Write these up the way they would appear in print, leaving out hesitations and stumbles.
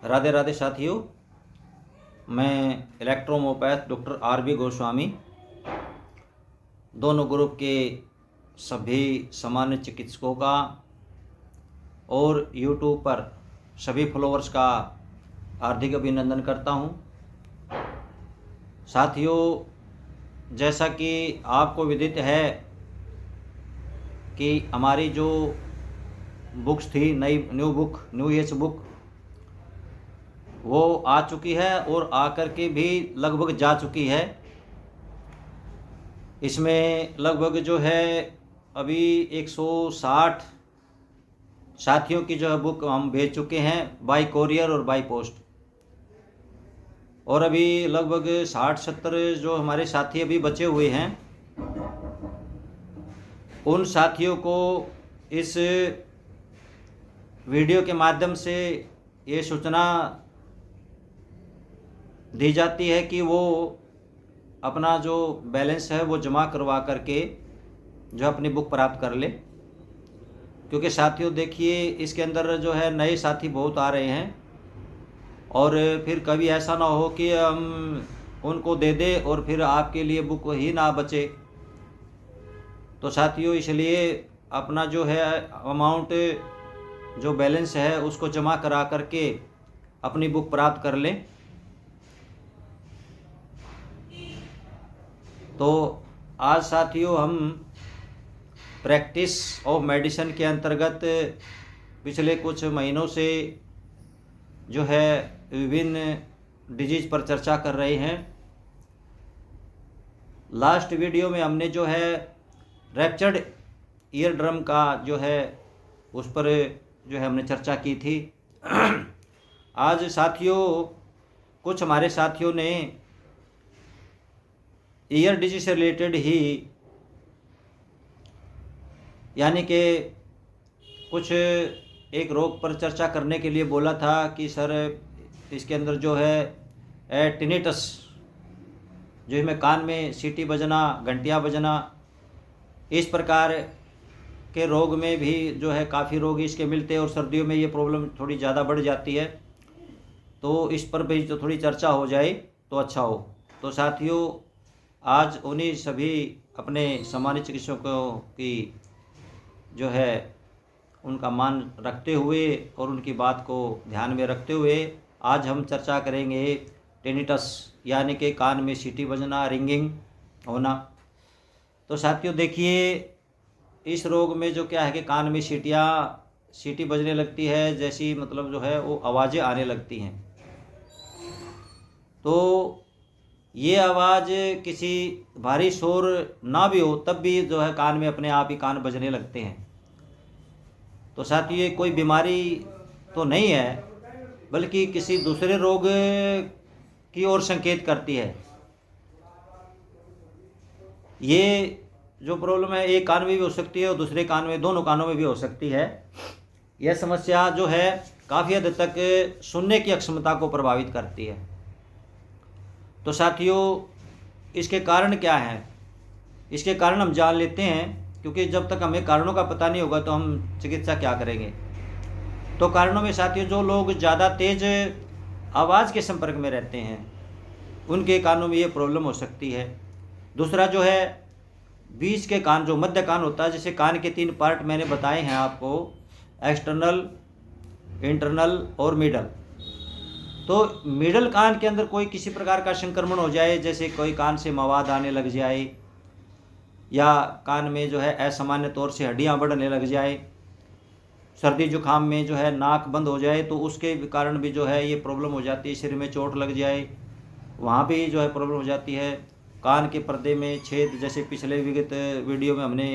राधे राधे साथियों, मैं इलेक्ट्रोमोपैथ doctor RB. Goswami दोनों ग्रुप के सभी सामान्य चिकित्सकों का और यूट्यूब पर सभी फॉलोअर्स का हार्दिक अभिनंदन करता हूं। साथियों, जैसा कि आपको विदित है कि हमारी जो बुक्स थी न्यू एज बुक वो आ चुकी है और आकर के भी लगभग जा चुकी है। इसमें लगभग जो है अभी 160 साथियों की जो है बुक हम भेज चुके हैं बाय कोरियर और बाय पोस्ट, और अभी लगभग 60-70 जो हमारे साथी अभी बचे हुए हैं, उन साथियों को इस वीडियो के माध्यम से ये सूचना दी जाती है कि वो अपना जो बैलेंस है वो जमा करवा करके जो अपनी बुक प्राप्त कर ले। क्योंकि साथियों देखिए, इसके अंदर जो है नए साथी बहुत आ रहे हैं और फिर कभी ऐसा ना हो कि हम उनको दे दें और फिर आपके लिए बुक ही ना बचे। तो साथियों, इसलिए अपना जो है अमाउंट जो बैलेंस है उसको जमा करा करके अपनी बुक प्राप्त कर लें। तो आज साथियों हम प्रैक्टिस ऑफ मेडिसिन के अंतर्गत पिछले कुछ महीनों से जो है विभिन्न डिजीज पर चर्चा कर रहे हैं। लास्ट वीडियो में हमने जो है रैप्चर्ड ईयर ड्रम का जो है उस पर जो है हमने चर्चा की थी। आज साथियों कुछ हमारे साथियों ने ईयर डिजीज से रिलेटेड ही, यानी कि कुछ एक रोग पर चर्चा करने के लिए बोला था कि सर इसके अंदर जो है टिनिटस, जो इसमें कान में सीटी बजना, घंटियाँ बजना, इस प्रकार के रोग में भी जो है काफ़ी रोग इसके मिलते हैं और सर्दियों में ये प्रॉब्लम थोड़ी ज़्यादा बढ़ जाती है। तो इस पर भी तो थोड़ी चर्चा हो जाए तो अच्छा हो। तो साथियों, आज उन्हीं सभी अपने सामान्य चिकित्सकों की जो है उनका मान रखते हुए और उनकी बात को ध्यान में रखते हुए आज हम चर्चा करेंगे टिनिटस, यानी कि कान में सीटी बजना, रिंगिंग होना। तो साथियों देखिए, इस रोग में जो क्या है कि कान में सीटी बजने लगती है, जैसी मतलब जो है वो आवाज़ें आने लगती हैं। तो ये आवाज़ किसी भारी शोर ना भी हो तब भी जो है कान में अपने आप ही कान बजने लगते हैं। तो साथियों, ये कोई बीमारी तो नहीं है, बल्कि किसी दूसरे रोग की ओर संकेत करती है। ये जो प्रॉब्लम है एक कान में भी हो सकती है और दूसरे कान में, दोनों कानों में भी हो सकती है। यह समस्या जो है काफ़ी हद तक सुनने की अक्षमता को प्रभावित करती है। तो साथियों, इसके कारण क्या हैं? इसके कारण हम जान लेते हैं, क्योंकि जब तक हमें कारणों का पता नहीं होगा तो हम चिकित्सा क्या करेंगे। तो कारणों में साथियों, जो लोग ज़्यादा तेज़ आवाज़ के संपर्क में रहते हैं उनके कानों में ये प्रॉब्लम हो सकती है। दूसरा जो है बीच के कान, जो मध्य कान होता है, जैसे कान के 3 पार्ट मैंने बताए हैं आपको, एक्सटर्नल, इंटरनल और मिडल। तो मिडल कान के अंदर कोई किसी प्रकार का संक्रमण हो जाए, जैसे कोई कान से मवाद आने लग जाए या कान में जो है असामान्य तौर से हड्डियां बढ़ने लग जाए, सर्दी जुकाम में जो है नाक बंद हो जाए, तो उसके कारण भी जो है ये प्रॉब्लम हो जाती है। सिर में चोट लग जाए, वहाँ भी जो है प्रॉब्लम हो जाती है। कान के पर्दे में छेद, जैसे पिछले विगत वीडियो में हमने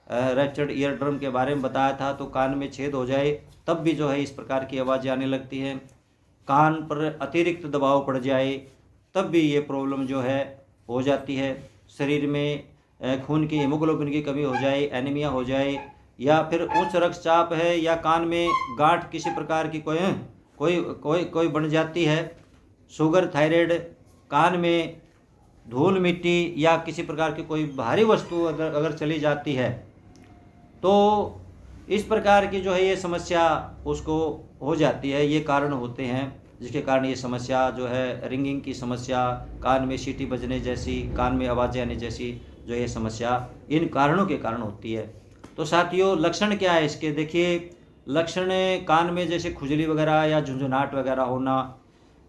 रैप्चर्ड ईयर ड्रम के बारे में बताया था, तो कान में छेद हो जाए तब भी जो है इस प्रकार की आवाज़ें आने लगती हैं। कान पर अतिरिक्त दबाव पड़ जाए तब भी ये प्रॉब्लम जो है हो जाती है। शरीर में खून की, हीमोग्लोबिन की कमी हो जाए, एनीमिया हो जाए, या फिर उच्च रक्तचाप है, या कान में गांठ किसी प्रकार की कोई बन जाती है, शुगर, थायराइड, कान में धूल मिट्टी या किसी प्रकार की कोई भारी वस्तु अगर चली जाती है, तो इस प्रकार की जो है ये समस्या उसको हो जाती है। ये कारण होते हैं जिसके कारण ये समस्या जो है रिंगिंग की समस्या, कान में सीटी बजने जैसी, कान में आवाज़ें आने जैसी जो ये समस्या इन कारणों के कारण होती है। तो साथियों लक्षण क्या है इसके, देखिए लक्षण कान में जैसे खुजली वगैरह या झुंझुनाहट वगैरह होना,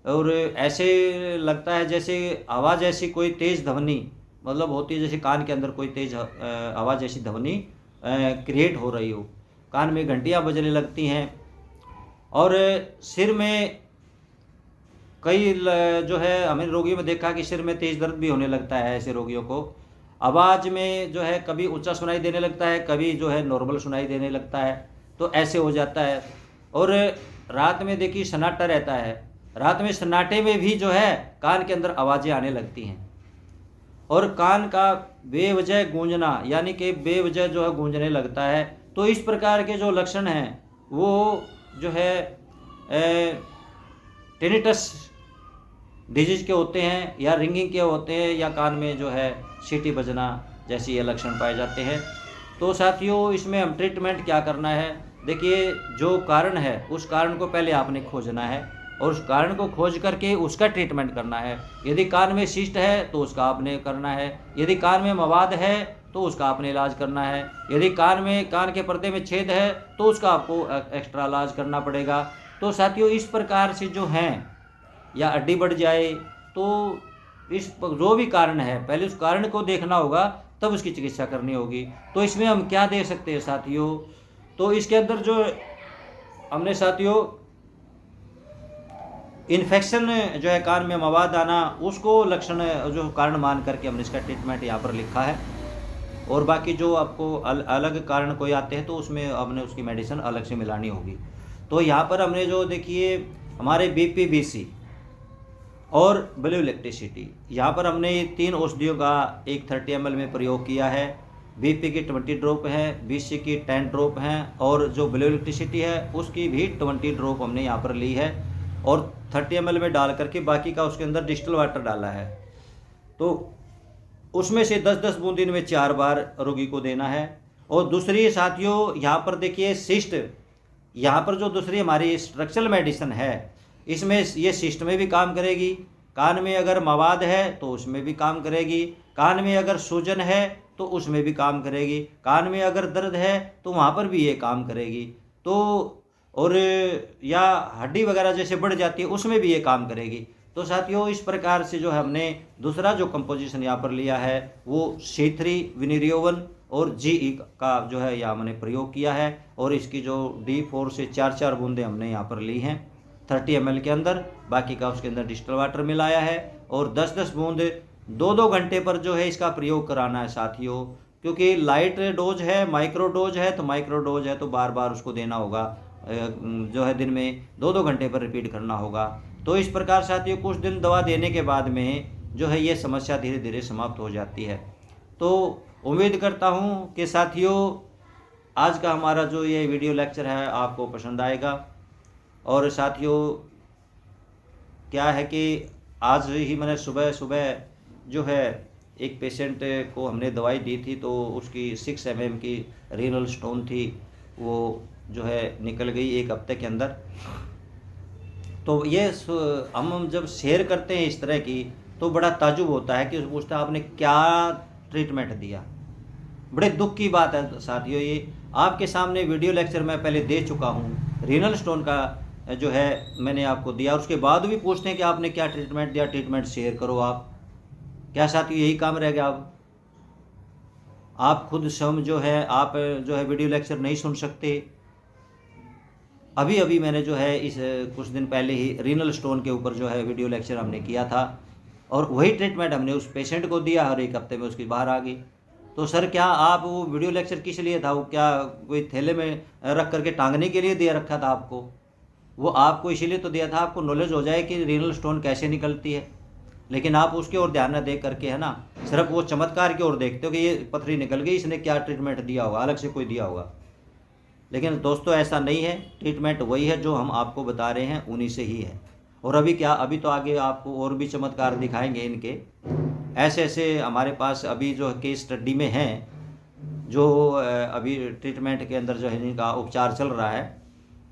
और ऐसे लगता है जैसे आवाज़ ऐसी कोई तेज़ ध्वनि मतलब होती है, जैसे कान के अंदर कोई तेज़ आवाज़ जैसी ध्वनि क्रिएट हो रही हो, कान में घंटियाँ बजने लगती हैं। और सिर में जो है हमने रोगियों में देखा कि सिर में तेज़ दर्द भी होने लगता है ऐसे रोगियों को। आवाज़ में जो है कभी ऊंचा सुनाई देने लगता है, कभी जो है नॉर्मल सुनाई देने लगता है, तो ऐसे हो जाता है। और रात में देखिए सन्नाटा रहता है, रात में सन्नाटे में भी जो है कान के अंदर आवाज़ें आने लगती हैं, और कान का बेवजह गूंजना यानी कि बेवजह जो है गूंजने लगता है। तो इस प्रकार के जो लक्षण हैं वो जो है टिनिटस डिजीज के होते हैं, या रिंगिंग के होते हैं, या कान में जो है सीटी बजना जैसे ये लक्षण पाए जाते हैं। तो साथियों इसमें हम ट्रीटमेंट क्या करना है, देखिए जो कारण है उस कारण को पहले आपने खोजना है, और उस कारण को खोज करके उसका ट्रीटमेंट करना है। यदि कान में सिस्ट है तो उसका आपने करना है, यदि कान में मवाद है तो उसका आपने इलाज करना है, यदि कान के पर्दे में छेद है तो उसका आपको एक्स्ट्रा इलाज करना पड़ेगा। तो साथियों इस प्रकार से जो हैं, या हड्डी बढ़ जाए, तो इस जो भी कारण है पहले उस कारण को देखना होगा, तब उसकी चिकित्सा करनी होगी। तो इसमें हम क्या दे सकते हैं साथियों, तो इसके अंदर जो हमने साथियों इन्फेक्शन जो है कान में मवाद आना, उसको लक्षण जो कारण मान करके हमने इसका ट्रीटमेंट यहाँ पर लिखा है। और बाकी जो आपको अलग कारण कोई आते हैं तो उसमें हमने उसकी मेडिसिन अलग से मिलानी होगी। तो यहाँ पर हमने जो देखिए हमारे BPVC और ब्लू इलेक्ट्रिसिटी, यहाँ पर हमने ये 3 औषधियों का एक 30 ml में प्रयोग किया है। BP की 20 ड्रॉप है, BC की 10 ड्रॉप हैं, और जो ब्लू इलेक्ट्रिसिटी है उसकी भी 20 ड्रॉप हमने यहाँ पर ली है, और 30 ml में डाल करके बाकी का उसके अंदर डिस्टिल वाटर डाला है। तो उसमें से 10-10 बूंद दिन में 4 बार रोगी को देना है। और दूसरी साथियों यहाँ पर देखिए सिस्ट, यहाँ पर जो दूसरी हमारी स्ट्रक्चरल मेडिसिन है, इसमें ये सिस्ट में भी काम करेगी, कान में अगर मवाद है तो उसमें भी काम करेगी, कान में अगर सूजन है तो उसमें भी काम करेगी, कान में अगर दर्द है तो वहाँ पर भी ये काम करेगी। तो और या हड्डी वगैरह जैसे बढ़ जाती है उसमें भी ये काम करेगी। तो साथियों इस प्रकार से जो हमने दूसरा जो कंपोजिशन यहाँ पर लिया है वो C3 विनिरियोवन और GE का जो है यहाँ हमने प्रयोग किया है, और इसकी जो D4 से 4-4 बूंदें हमने यहाँ पर ली हैं 30 ml के अंदर, बाकी का उसके अंदर डिस्टिल वाटर मिलाया है, और 10-10 बूंद 2-2 घंटे पर जो है इसका प्रयोग कराना है साथियों। क्योंकि लाइट डोज है, माइक्रो डोज है, तो माइक्रो डोज है तो बार बार उसको देना होगा, जो है दिन में 2-2 घंटे पर रिपीट करना होगा। तो इस प्रकार साथियों कुछ दिन दवा देने के बाद में जो है ये समस्या धीरे धीरे समाप्त हो जाती है। तो उम्मीद करता हूँ कि साथियों आज का हमारा जो ये वीडियो लेक्चर है आपको पसंद आएगा। और साथियों क्या है कि आज ही मैंने सुबह सुबह जो है एक पेशेंट को हमने दवाई दी थी, तो उसकी 6 mm की रीनल स्टोन थी, वो जो है निकल गई 1 हफ्ते के अंदर। तो ये हम जब शेयर करते हैं इस तरह की तो बड़ा ताजुब होता है कि पूछता है आपने क्या ट्रीटमेंट दिया। बड़े दुख की बात है साथियों, ये आपके सामने वीडियो लेक्चर मैं पहले दे चुका हूँ, रीनल स्टोन का जो है मैंने आपको दिया, उसके बाद भी पूछते हैं कि आपने क्या ट्रीटमेंट दिया, ट्रीटमेंट शेयर करो। आप क्या साथियों यही काम रह गया? आप खुद स्वयं जो है आप जो है वीडियो लेक्चर नहीं सुन सकते। अभी अभी मैंने जो है इस कुछ दिन पहले ही रीनल स्टोन के ऊपर जो है वीडियो लेक्चर हमने किया था, और वही ट्रीटमेंट हमने उस पेशेंट को दिया और 1 हफ्ते में उसकी बाहर आ गई। तो सर क्या आप वो वीडियो लेक्चर किस लिए था? वो क्या कोई थैले में रख करके टांगने के लिए दिया रखा था आपको? वो आपको इसीलिए तो दिया था आपको नॉलेज हो जाए कि रीनल स्टोन कैसे निकलती है। लेकिन आप उसके ओर ध्यान न दे करके है ना, सिर्फ वो चमत्कार की ओर देखते हो कि ये पथरी निकल गई, इसने क्या ट्रीटमेंट दिया होगा, अलग से कोई दिया होगा। लेकिन दोस्तों ऐसा नहीं है, ट्रीटमेंट वही है जो हम आपको बता रहे हैं, उन्हीं से ही है। और अभी तो आगे आपको और भी चमत्कार दिखाएंगे इनके। ऐसे ऐसे हमारे पास अभी जो केस स्टडी में हैं, जो अभी ट्रीटमेंट के अंदर जो है इनका उपचार चल रहा है।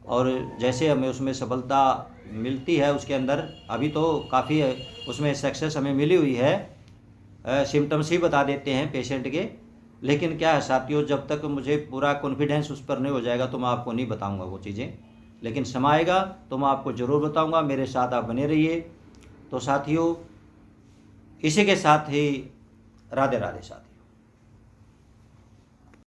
और जैसे हमें उसमें सफलता मिलती है, उसके अंदर अभी तो काफ़ी उसमें सक्सेस हमें मिली हुई है, सिम्टम्स ही बता देते हैं पेशेंट के। लेकिन क्या है साथियों, जब तक मुझे पूरा कॉन्फिडेंस उस पर नहीं हो जाएगा तो मैं आपको नहीं बताऊंगा वो चीज़ें, लेकिन समय आएगा तो मैं आपको ज़रूर बताऊंगा। मेरे साथ आप बने रहिए। तो साथियों, इसी के साथ ही राधे राधे साथियों।